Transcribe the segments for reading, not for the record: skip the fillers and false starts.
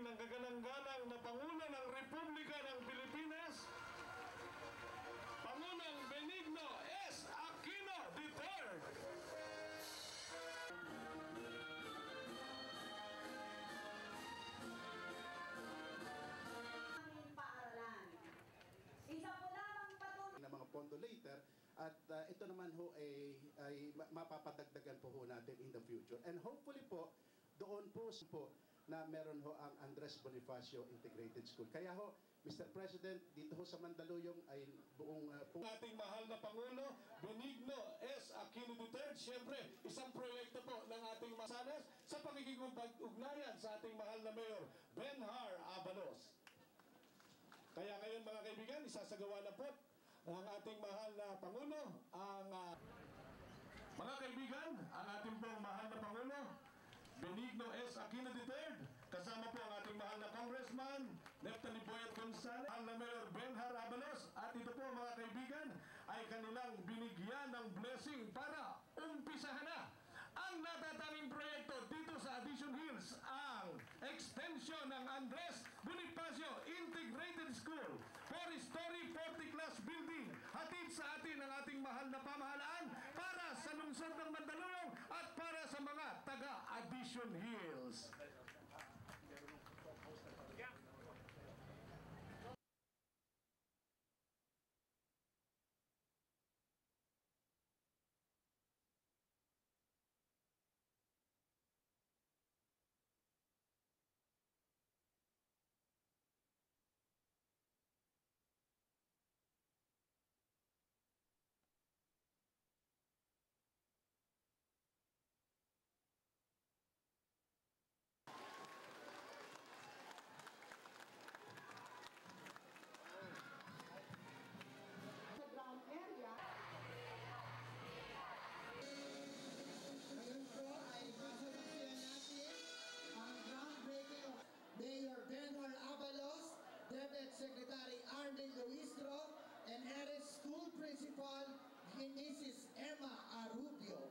ating nanggaganang-ganang na Pangulo ng Republika ng Pilipinas, Pangulong Benigno S. Aquino III. Isa po lamang patuloy na mga pondo later at ito naman ho ay mapapadagdagan po natin in the future. And hopefully po, doon po na meron ho ang Andres Bonifacio Integrated School. Kaya ho, Mr. President, dito ho sa Mandaluyong ay buong ating mahal na Pangulo, Benigno S. Aquino III, siyempre, isang proyekto po ng ating masanas sa pakikipag-ugnayan sa ating mahal na Mayor, Benhar Abalos. Kaya ngayon mga kaibigan, isasagawa na po ang ating mahal na Pangulo, mga kaibigan, ang ating pong mahal na Pangulo, Benigno S. Aquino III, kasama po ang ating mahal na Congressman, Neftali Boyet Gonzales, mahal na Mayor Benhar Abalos, at ito po mga kaibigan ay kanilang binigyan ng blessing para umpisahan na ang natatanging proyekto dito sa Addition Hills, ang extension ng Andres Bonifacio Integrated School, 4-story, 40-class building, hatid sa atin ang ating mahal na pamahalaan para sa lungsod ng Mandaluyong at para sa mga taga Addition Hills. Mayor Benhar Abalos, DepEd Secretary Arlene Luistro, and Eres School Principal Mrs. Emma Arubio.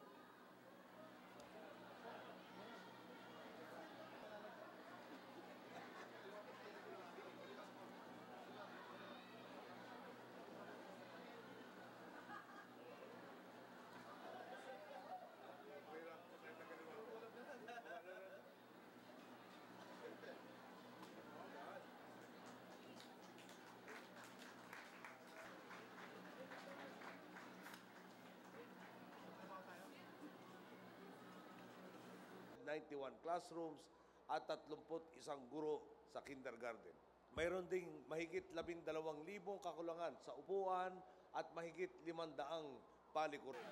classrooms at 31 guro sa kindergarten. Mayroon ding mahigit 12,000 kakulangan sa upuan at mahigit 500 palikuran.